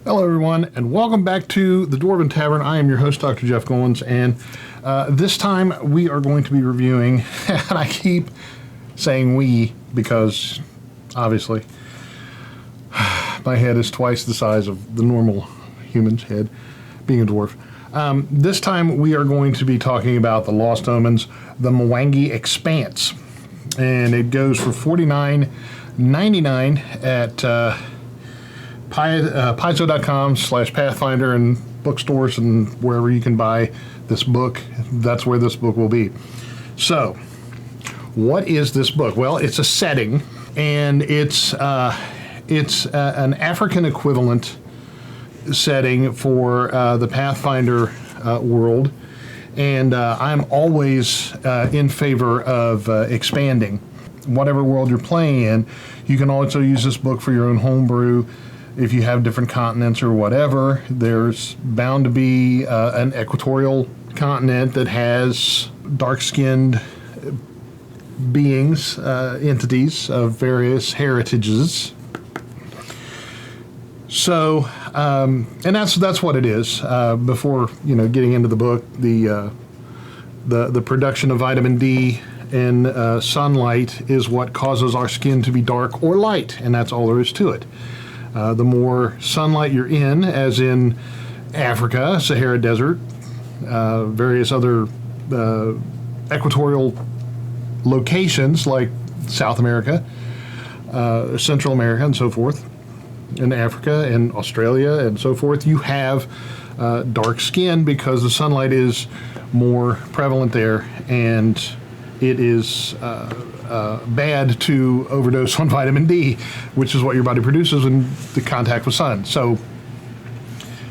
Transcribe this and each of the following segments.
Hello, everyone, and welcome back to the Dwarven Tavern. I am your host, Dr. Jeff Goins, and this time we are going to be reviewing, and I keep saying we because, obviously, my head is twice the size of the normal human's head, being a dwarf. This time we are going to be talking about the Lost Omens, the Mwangi Expanse, and it goes for $49.99 at Paizo.com/Pathfinder and bookstores and wherever you can buy this book. That's where this book will be. So, what is this book? Well, it's a setting, and it's an African equivalent setting for the Pathfinder world, and I'm always in favor of expanding whatever world you're playing in. You can also use this book for your own homebrew. If you have different continents or whatever, there's bound to be an equatorial continent that has dark-skinned beings, entities of various heritages. So, and that's what it is. Before getting into the book, the production of vitamin D in sunlight is what causes our skin to be dark or light, and that's all there is to it. The more sunlight you're in, as in Africa, Sahara Desert, various other equatorial locations like South America, Central America, and so forth, and Africa and Australia and so forth, you have dark skin because the sunlight is more prevalent there, and it is bad to overdose on vitamin D, which is what your body produces in the contact with sun. So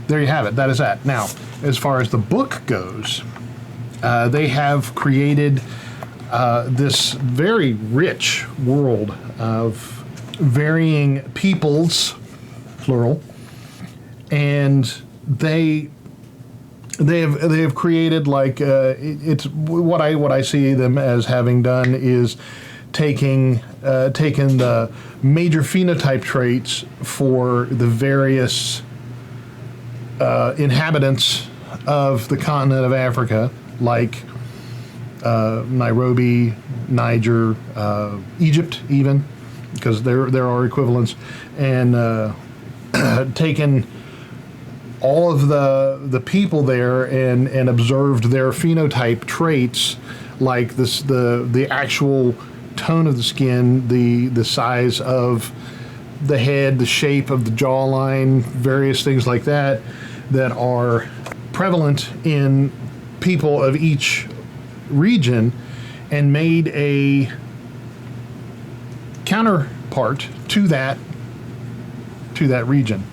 there you have it. That is that. Now, as far as the book goes, they have created this very rich world of varying peoples, plural, and they have created, like, it's what I see them as having done is taken the major phenotype traits for the various inhabitants of the continent of Africa, like Nairobi, Niger, Egypt, even, because there are equivalents, and taken all of the people there and observed their phenotype traits, like this, the actual tone of the skin, the size of the head, the shape of the jawline, various things like that are prevalent in people of each region, and made a counterpart to that region.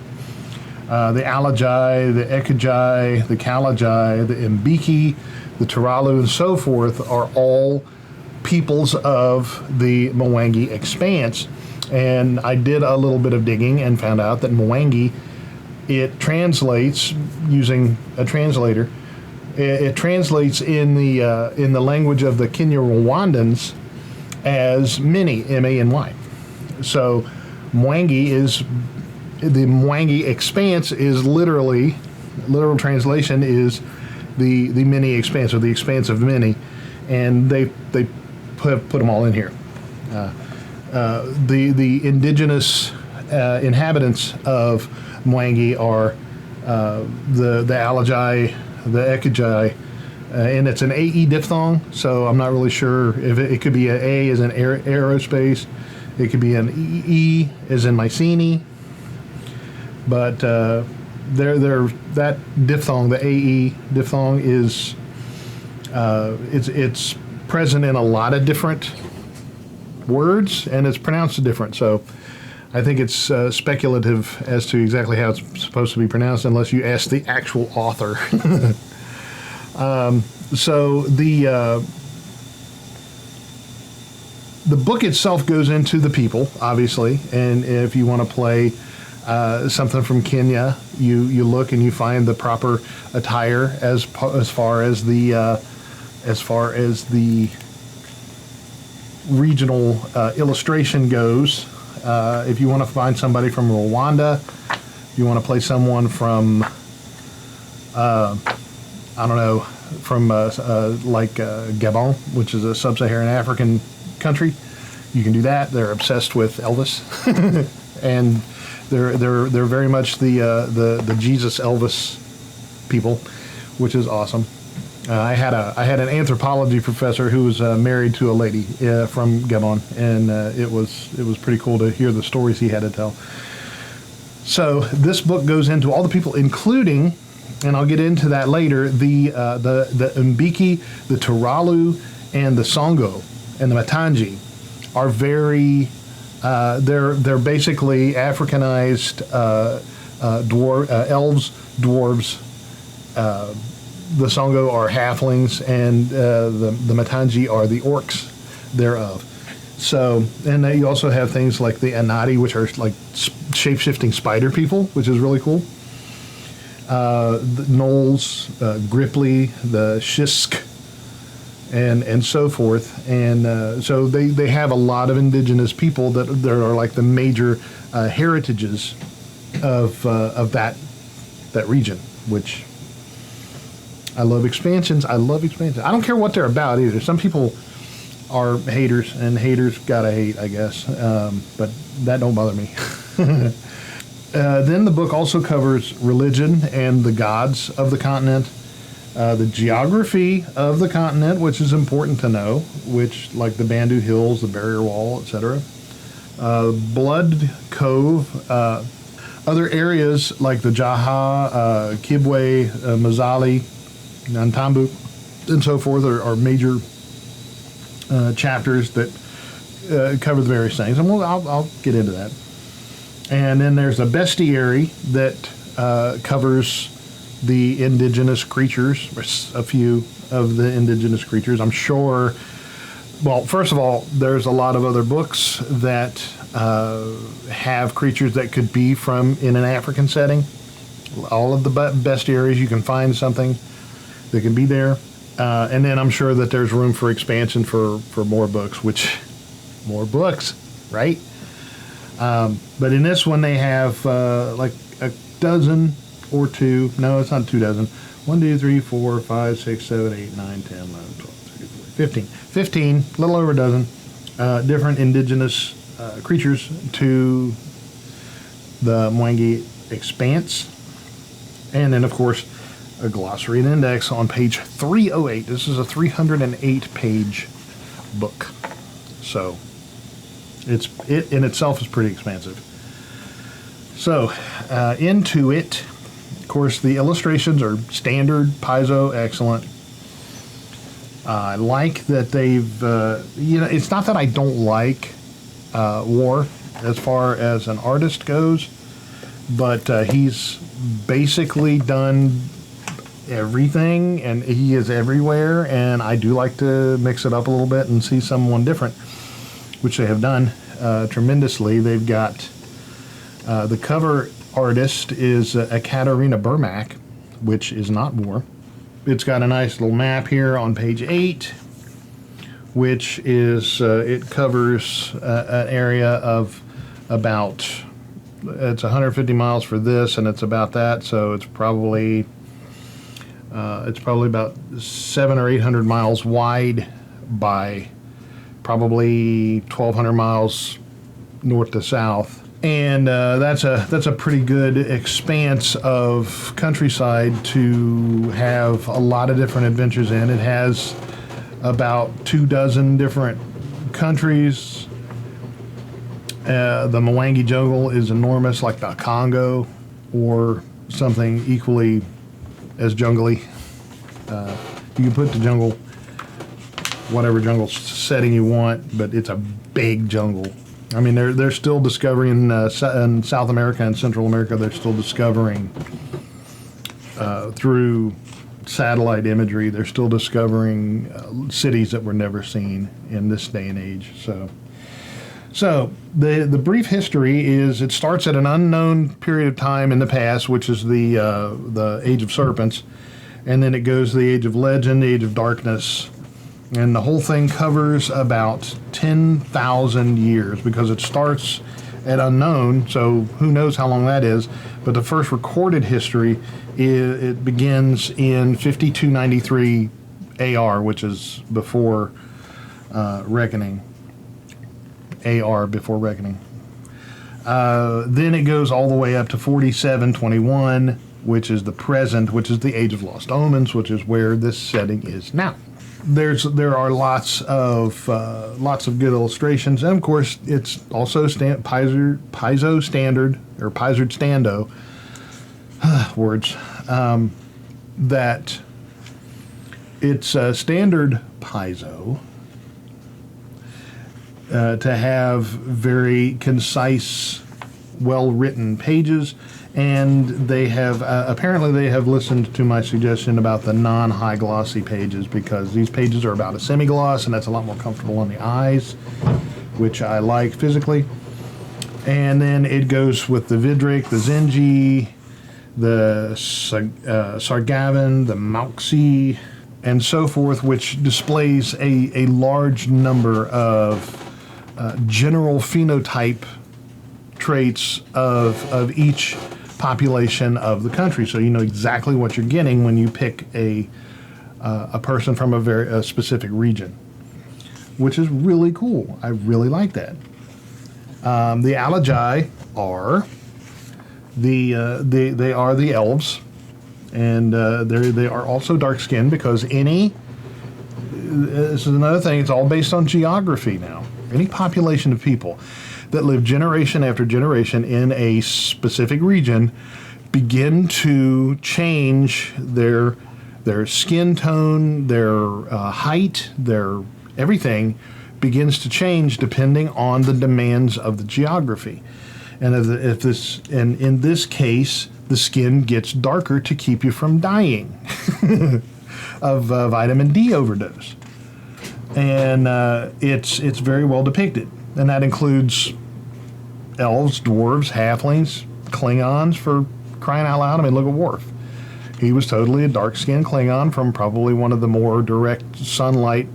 The Alagi, the Ekagi, the Kalagi, the Mbiki, the Taralu, and so forth are all peoples of the Mwangi Expanse. And I did a little bit of digging and found out that Mwangi, it translates using a translator. It translates in the language of the Kenya-Rwandans as many, M-A-N-Y. So the Mwangi Expanse is literal translation is the mini expanse, or the expanse of many, and they put them all in here. The indigenous inhabitants of Mwangi are the Alagi, the Ekagi, and it's an AE diphthong, so I'm not really sure if it could be an A as in aerospace, it could be an E as in Mycenae. But that diphthong, the AE diphthong, is it's present in a lot of different words, and it's pronounced different. So I think it's speculative as to exactly how it's supposed to be pronounced, unless you ask the actual author. So the book itself goes into the people, obviously, and if you want to play something from Kenya, you look and you find the proper attire as far as the regional illustration goes. If you want to find somebody from Rwanda, You want to play someone from, I don't know, from Gabon, which is a sub-Saharan African country. You can do that. They're obsessed with Elvis, and they're very much the Jesus Elvis people, which is awesome. I had an anthropology professor who was married to a lady from Gabon, and it was pretty cool to hear the stories he had to tell. So this book goes into all the people, including, and I'll get into that later, the Mbiki, the Turalu, and the Songo, and the Matangi are very, they're basically Africanized elves, dwarves. The Songo are halflings, and the Matangi are the orcs thereof. So, and you also have things like the Anati, which are like shape-shifting spider people, which is really cool. The Knolls, Gripply, the Shisk, and so forth. And so they have a lot of indigenous people that are like the major heritages of that region, which I love expansions. I don't care what they're about either. Some people are haters, and haters gotta hate, I guess. But that don't bother me. Then the book also covers religion and the gods of the continent, the geography of the continent, which is important to know, which like the Bandu Hills, the Barrier Wall, etc. Blood Cove, other areas like the Jaha, Kibwe, Mazali, Nantambu, and so forth are major chapters that cover the various things, and I'll get into that. And then there's a bestiary that covers the indigenous creatures, or a few of the indigenous creatures. I'm sure, well, first of all, there's a lot of other books that have creatures that could be from in an African setting. All of the bestiaries, you can find something that can be there. And then I'm sure that there's room for expansion for more books, more books, right? But in this one, they have like a dozen or two. No, it's not 2 dozen. 1, 2, 3, 4, 5, 6, 7, 8, 9, 10, 11, 12, 13, 14, 15, a little over a dozen different indigenous creatures to the Mwangi Expanse. And then, of course, a glossary and index on page 308. This is a 308-page book. So it in itself is pretty expansive. So into it, of course, the illustrations are standard, Paizo, excellent. I like that they've, it's not that I don't like War as far as an artist goes, but he's basically done everything, and he is everywhere, and I do like to mix it up a little bit and see someone different, which they have done tremendously. They've got the cover artist is Katarina Burmack, which is not War. It's got a nice little map here on page 8, which is it covers an area of about, it's 150 miles for this, and it's about that, so it's probably about 700 or 800 miles wide by probably 1,200 miles north to south. And that's a pretty good expanse of countryside to have a lot of different adventures in. It has about 24 different countries. The Mwangi jungle is enormous, like the Congo or something equally as jungly. You can put the jungle, whatever jungle setting you want, but it's a big jungle. I mean, they're still discovering in South America and Central America. They're still discovering through satellite imagery. They're still discovering cities that were never seen in this day and age. So the brief history is it starts at an unknown period of time in the past, which is the Age of Serpents, and then it goes to the Age of Legend, the Age of Darkness. And the whole thing covers about 10,000 years because it starts at unknown, so who knows how long that is. But the first recorded history, it begins in 5293 AR, which is before Reckoning. AR before Reckoning. Then it goes all the way up to 4721, which is the present, which is the Age of Lost Omens, which is where this setting is now. There are lots of good illustrations, and of course it's also Paizo standard, or Paizo stando words, that it's standard Paizo to have very concise, well-written pages, and they have apparently they have listened to my suggestion about the non-high glossy pages, because these pages are about a semi-gloss, and that's a lot more comfortable on the eyes, which I like physically. And then it goes with the Vidric, the Zenji, the Sargavin, the Mauxi, and so forth, which displays a large number of general phenotype traits of each population of the country, so you know exactly what you're getting when you pick a person from a specific region, which is really cool. I really like that. The Alagi are they are the elves, and they are also dark skinned, because this is another thing. It's all based on geography now. Any population of people that live generation after generation in a specific region begin to change their skin tone, their height, their everything begins to change depending on the demands of the geography. And in this case, the skin gets darker to keep you from dying of vitamin D overdose. And it's very well depicted. And that includes elves, dwarves, halflings, Klingons, for crying out loud. I mean, look at Worf. He was totally a dark-skinned Klingon from probably one of the more direct sunlight,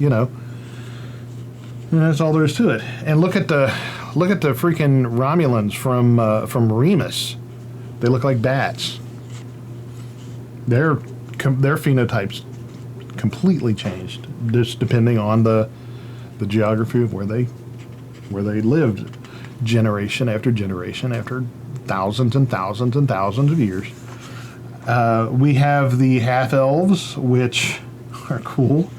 you know. And that's all there is to it. And look at the freaking Romulans from Remus. They look like bats. Their phenotypes completely changed, just depending on the geography of where they lived, generation after generation after thousands and thousands and thousands of years. We have the half-elves, which are cool.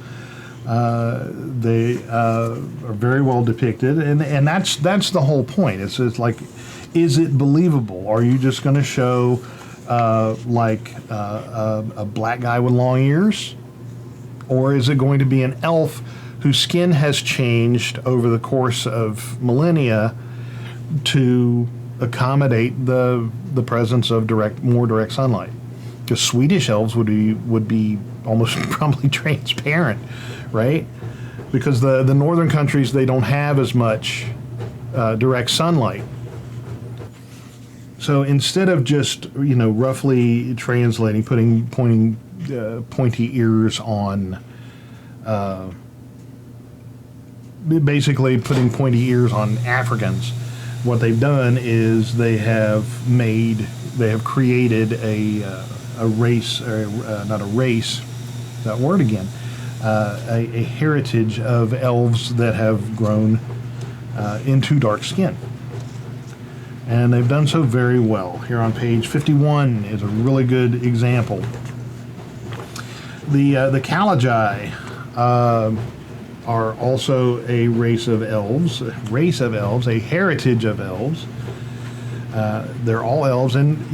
They are very well depicted, and that's the whole point. It's like, is it believable? Are you just going to show a black guy with long ears? Or is it going to be an elf whose skin has changed over the course of millennia to accommodate the presence of more direct sunlight? Because Swedish elves would be almost probably transparent, right? Because the northern countries, they don't have as much direct sunlight. So instead of just roughly translating, pointing pointy ears on, basically putting pointy ears on Africans, what they've done is they have created a race, or not a race, that word again, a heritage of elves that have grown into dark skin. And they've done so very well. Here on page 51 is a really good example. The Kalagi are also a race of elves, a heritage of elves. They're all elves, and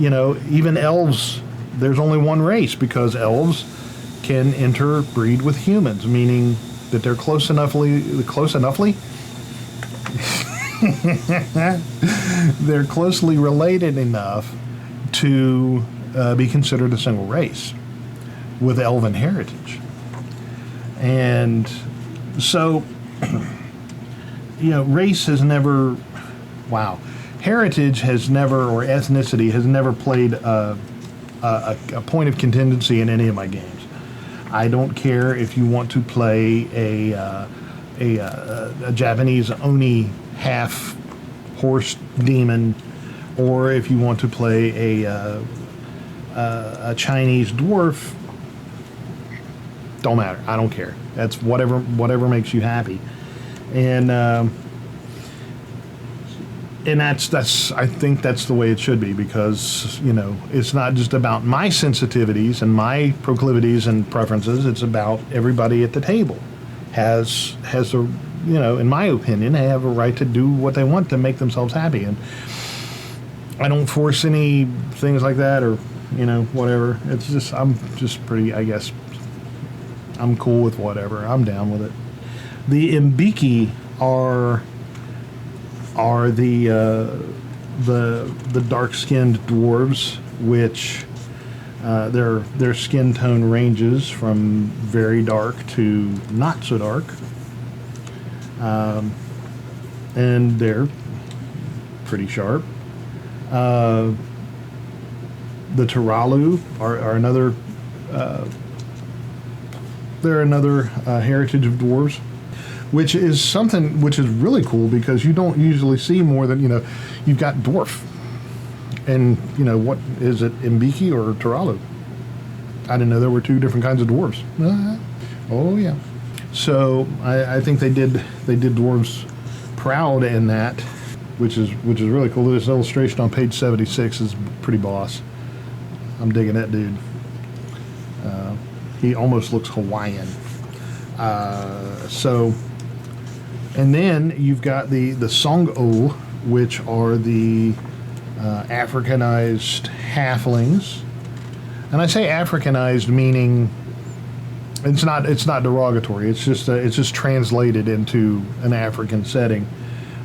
even elves, there's only one race, because elves can interbreed with humans, meaning that they're close enoughly. They're closely related enough to be considered a single race with elven heritage. And so, race has never, heritage has never, or ethnicity has never played a point of contingency in any of my games. I don't care if you want to play a Japanese Oni half horse demon, or if you want to play a Chinese dwarf, don't matter. I don't care. That's whatever makes you happy, and that's I think that's the way it should be, because it's not just about my sensitivities and my proclivities and preferences. It's about everybody at the table has a in my opinion, they have a right to do what they want to make themselves happy, and I don't force any things like that, or whatever. It's just I'm just pretty, I guess I'm cool with whatever. I'm down with it. The Mbiki are the dark-skinned dwarves, which their skin tone ranges from very dark to not so dark, and they're pretty sharp. The Turalu are another. They're another heritage of dwarves, which is something which is really cool, because you don't usually see more than you've got dwarf, and what is it, Mbiki or Turalu? I didn't know there were two different kinds of dwarves. Oh yeah. So I think they did dwarves proud in that, which is really cool. This illustration on page 76 is pretty boss. I'm digging that dude. He almost looks Hawaiian. And then you've got the Song-O, which are the Africanized halflings. And I say Africanized meaning it's not derogatory. It's just translated into an African setting.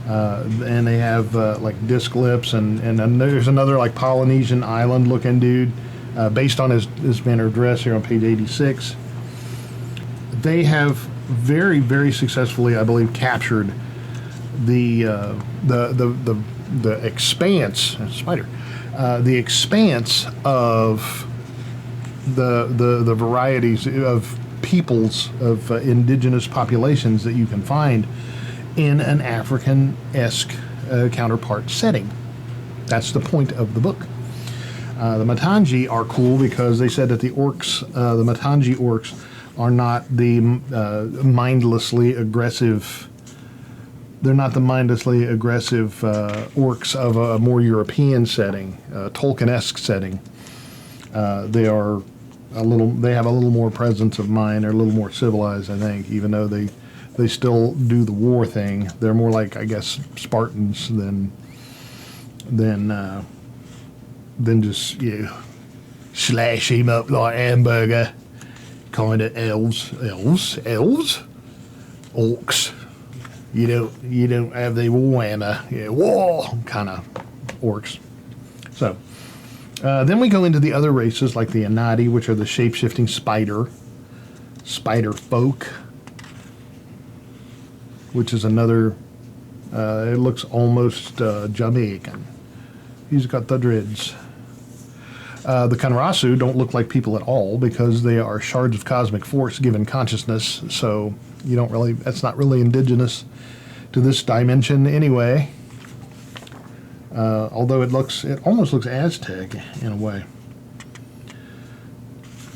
And they have like disc lips, and there's another like Polynesian island looking dude, based on his manner of dress here on page 86. They have very, very successfully, I believe, captured the expanse spider, the expanse of the varieties of peoples, of indigenous populations that you can find in an African-esque counterpart setting. That's the point of the book. The Matangi are cool because they said that the orcs, the Matangi orcs, are not the mindlessly aggressive. They're not the mindlessly aggressive orcs of a more European setting, Tolkien-esque setting. They are They have a little more presence of mind. They're a little more civilized, I think, even though they still do the war thing. They're more like, I guess, Spartans than just slash him up like hamburger kind of elves, orcs. You don't have the Warhammer, war kind of orcs. So then we go into the other races like the Anadi, which are the shape-shifting spider folk, which is another. It looks almost Jamaican. He's got the dreads. The Kanrasu don't look like people at all because they are shards of cosmic force given consciousness, so that's not really indigenous to this dimension anyway. Although it almost looks Aztec in a way.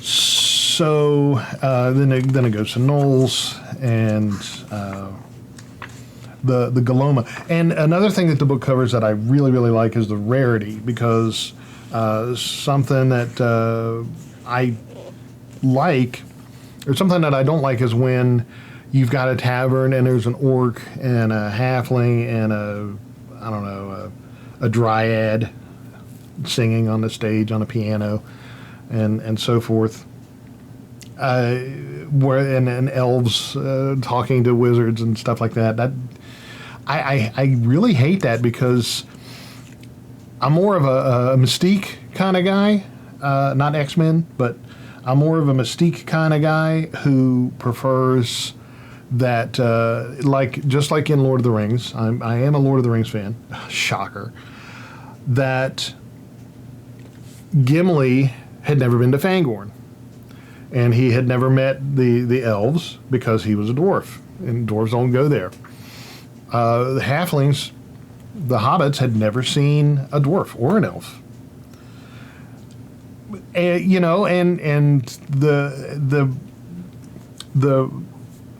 So then it goes to Knolls and the Galoma. And another thing that the book covers that I really, really like is the rarity, because something that I like, or something that I don't like, is when you've got a tavern and there's an orc and a halfling and a dryad singing on the stage on a piano and so forth. And elves talking to wizards and stuff like that. I really hate that, because I'm more of a Mystique kind of guy, not X-Men, but I'm more of a Mystique kind of guy who prefers that, just like in Lord of the Rings, I am a Lord of the Rings fan, shocker, that Gimli had never been to Fangorn, and he had never met the elves because he was a dwarf, and dwarves don't go there. The halflings the hobbits had never seen a dwarf or an elf. You know, and the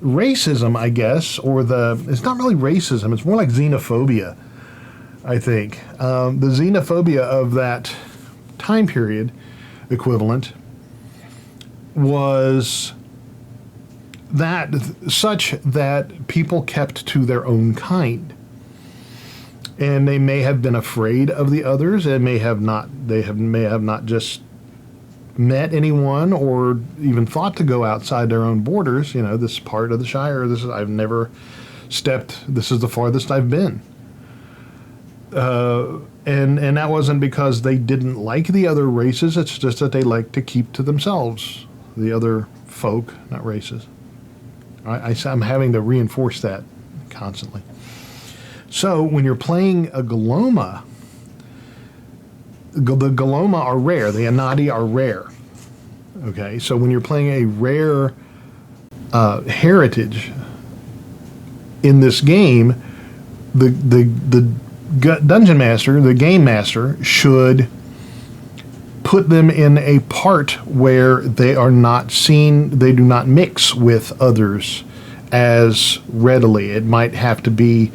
racism, I guess, or it's not really racism, it's more like xenophobia, I think. The xenophobia of that time period equivalent was such that people kept to their own kind. And they may have been afraid of the others, and may have not just met anyone or even thought to go outside their own borders. You know, this part of the Shire, this is the farthest I've been. And that wasn't because they didn't like the other races, it's just that they like to keep to themselves, the other folk, not races. I'm having to reinforce that constantly. So when you're playing a Galoma, the Galoma are rare, the Anadi are rare. Okay, so when you're playing a rare heritage in this game, the dungeon master, the game master, should put them in a part where they are not seen, they do not mix with others as readily. It might have to be,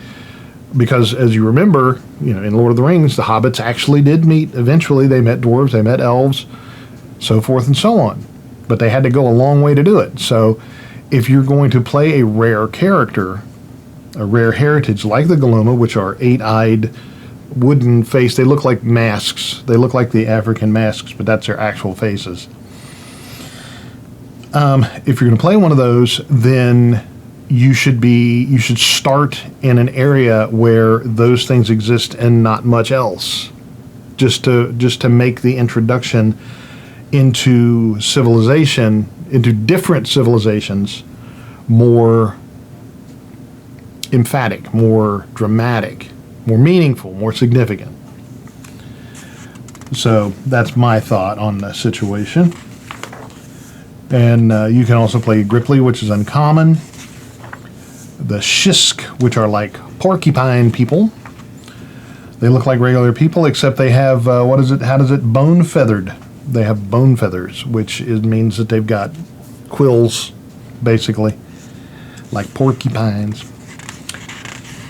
because as you remember, you know, in Lord of the Rings, the hobbits actually did meet. Eventually they met dwarves, they met elves, so forth and so on. But they had to go a long way to do it. So if you're going to play a rare character, a rare heritage like the Galoma, which are 8-eyed, wooden face, they look like masks. They look like the African masks, but that's their actual faces. If you're going to play one of those, then you should start in an area where those things exist and not much else, just to make the introduction into civilization, into different civilizations, more emphatic, more dramatic, more meaningful, more significant. So that's my thought on the situation. And you can also play Gripply, which is uncommon. The Shisk, which are like porcupine people. They look like regular people, except they have, bone feathered. They have bone feathers, which means that they've got quills, basically, like porcupines,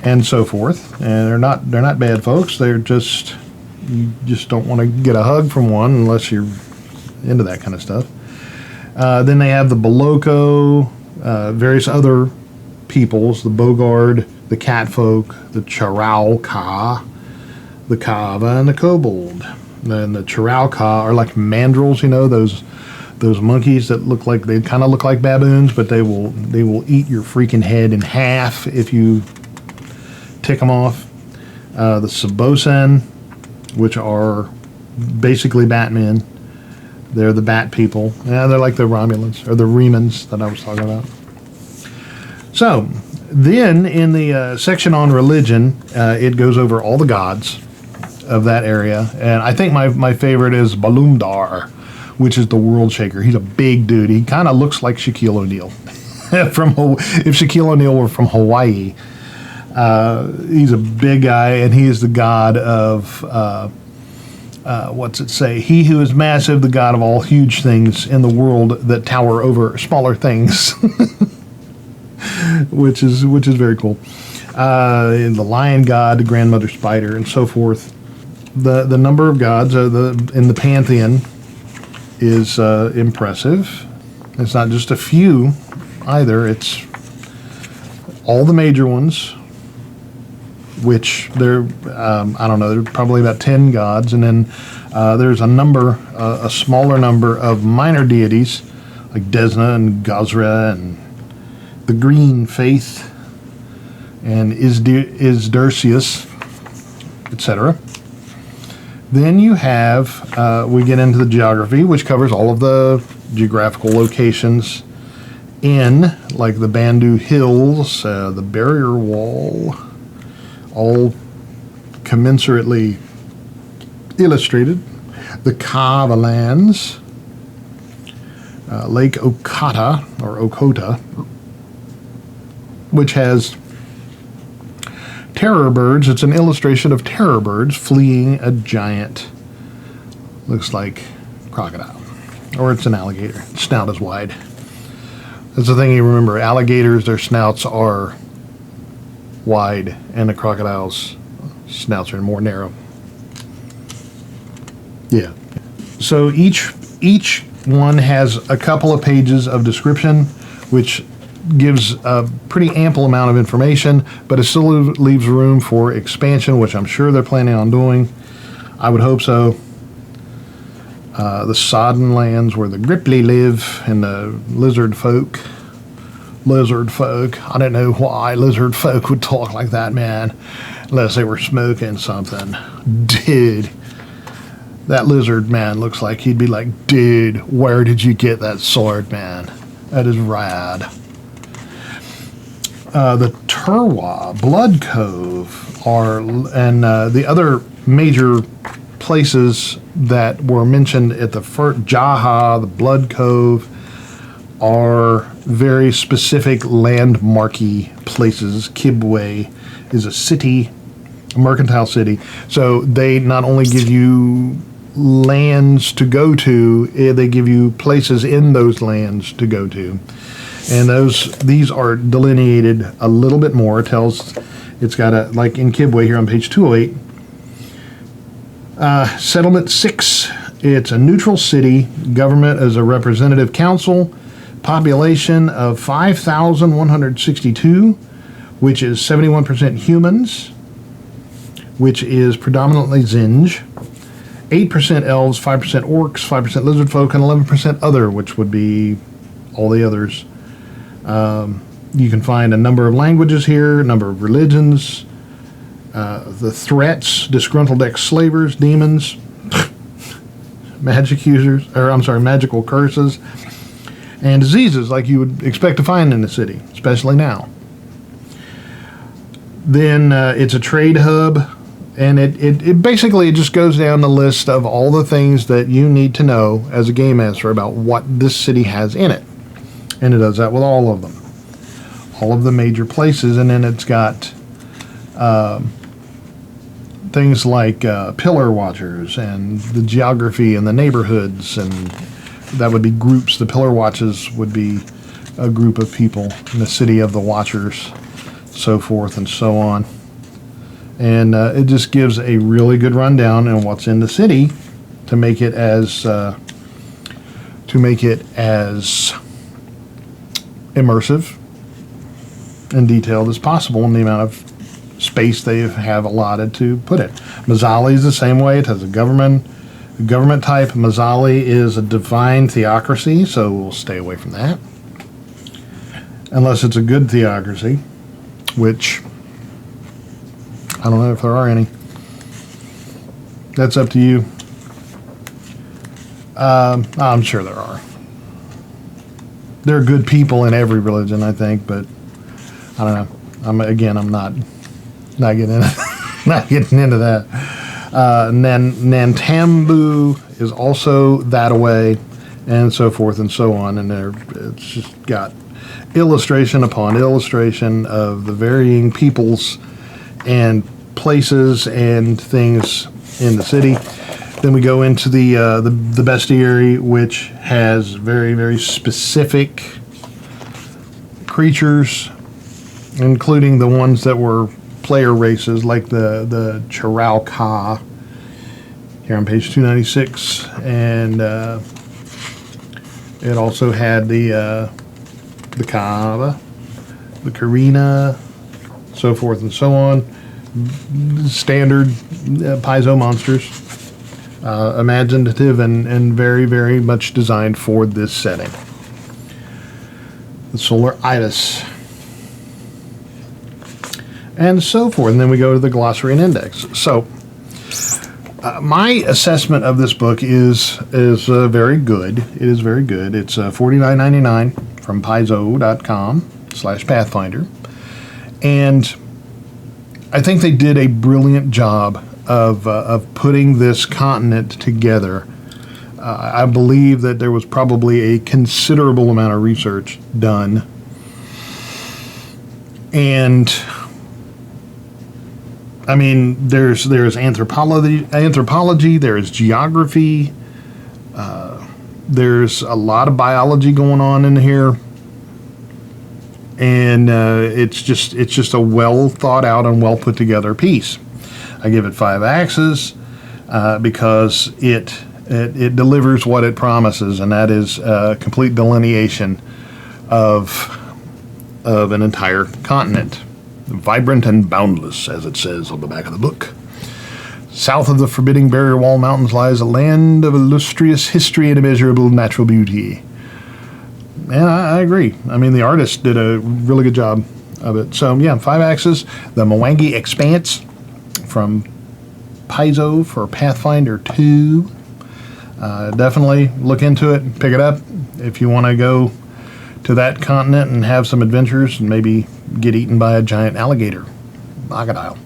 and so forth. And they're not bad folks. You just don't want to get a hug from one unless you're into that kind of stuff. Then they have the Boloko, various other peoples, the Bogard, the Catfolk, the Charauka, the Kava, and the Kobold. And the Charauka are like mandrills, you know, those monkeys that kind of look like baboons, but they will eat your freaking head in half if you tick them off. The Sabosen, which are basically Batmen. They're the Bat people. Yeah, they're like the Romulans, or the Remans that I was talking about. So, then in the section on religion, it goes over all the gods of that area. And I think my favorite is Balumdar, which is the World Shaker. He's a big dude. He kind of looks like Shaquille O'Neal. If Shaquille O'Neal were from Hawaii. He's a big guy, and he is the god of... what's it say? He who is massive, the god of all huge things in the world that tower over smaller things, which is very cool. The lion god, the grandmother spider, and so forth. The number of gods in the pantheon is impressive. It's not just a few either. It's all the major ones, which there, I don't know, there's probably about 10 gods, and then there's a smaller number of minor deities, like Desna and Gazra and the Green Faith and Isdersius, etc. Then you have, we get into the geography, which covers all of the geographical locations in, like the Bandu Hills, the Barrier Wall, all commensurately illustrated. The Kava lands, Lake Okata, or Okota, which has terror birds. It's an illustration of terror birds fleeing a giant, looks like crocodile, or it's an alligator. Snout is wide. That's the thing you remember. Alligators, their snouts are wide, and the crocodiles' snouts are more narrow. Yeah. So each one has a couple of pages of description, which gives a pretty ample amount of information, but it still leaves room for expansion, which I'm sure they're planning on doing. I would hope so. The sodden lands where the Gripply live and the lizard folk. I don't know why lizard folk would talk like that, man, unless they were smoking something. Dude, that lizard man looks like he'd be like, dude, where did you get that sword, man? That is rad. The Turwa, Blood Cove, and the other major places that were mentioned at the first, Jaha, the Blood Cove, are very specific landmarky places. Kibwe is a city, a mercantile city. So they not only give you lands to go to, they give you places in those lands to go to. And these are delineated a little bit more. It tells, it's got a, like in Kibwe here on page 208, Settlement 6, it's a neutral city, government as a representative council, population of 5,162, which is 71% humans, which is predominantly Zinj, 8% elves, 5% orcs, 5% lizard folk, and 11% other, which would be all the others. You can find a number of languages here, a number of religions, the threats, disgruntled ex-slavers, demons, magical curses, and diseases like you would expect to find in the city, especially now. Then it's a trade hub, and it basically just goes down the list of all the things that you need to know as a game master about what this city has in it. And it does that with all of them. All of the major places, and then it's got things like pillar watchers and the geography and the neighborhoods, and that would be groups. The pillar watches would be a group of people in the city of the watchers, so forth and so on. And it just gives a really good rundown on what's in the city to make it as immersive and detailed as possible in the amount of space they have allotted to put it. Mazzali is the same way. It has a government type. Mazzali is a divine theocracy, so we'll stay away from that. Unless it's a good theocracy, which I don't know if there are any. That's up to you. I'm sure there are. There are good people in every religion, I think, but I don't know. I'm not getting into that. Nantambu is also that away, and so forth and so on. And it's just got illustration upon illustration of the varying peoples and places and things in the city. Then we go into the bestiary, which has very, very specific creatures, including the ones that were player races, like the Chirauka here on page 296, and it also had the Kava, the Karina, so forth and so on. Standard Paizo monsters, imaginative and very, very much designed for this setting. The Solar Ibis, and so forth. And then we go to the glossary and index. So my assessment of this book is very good. It is very good. It's $49.99 from Paizo.com/Pathfinder, and I think they did a brilliant job of putting this continent together. I believe that there was probably a considerable amount of research done, and I mean, there's anthropology, there's geography, there's a lot of biology going on in here, and it's just a well thought out and well put together piece. I give it 5 axes because it delivers what it promises, and that is complete delineation of an entire continent. Vibrant and boundless, as it says on the back of the book. South of the forbidding barrier wall mountains lies a land of illustrious history and immeasurable natural beauty. And I agree. I mean, the artist did a really good job of it. So, yeah, 5 axes. The Mwangi Expanse from Paizo for Pathfinder 2. Definitely look into it, pick it up if you want to go to that continent and have some adventures and maybe get eaten by a giant alligator. Crocodile.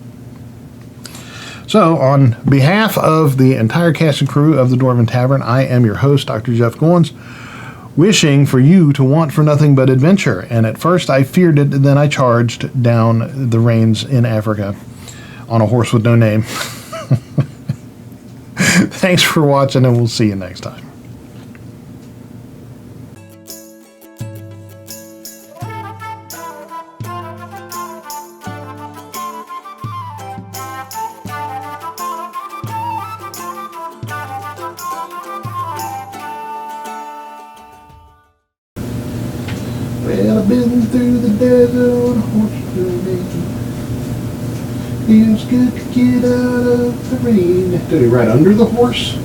So, on behalf of the entire cast and crew of the Dwarven Tavern, I am your host, Dr. Jeff Goins, wishing for you to want for nothing but adventure. And at first I feared it, and then I charged down the rains in Africa on a horse with no name. Thanks for watching, and we'll see you next time. Well, I've been through the desert on a horse today. Feels good to get out of the rain. Did he ride under the horse?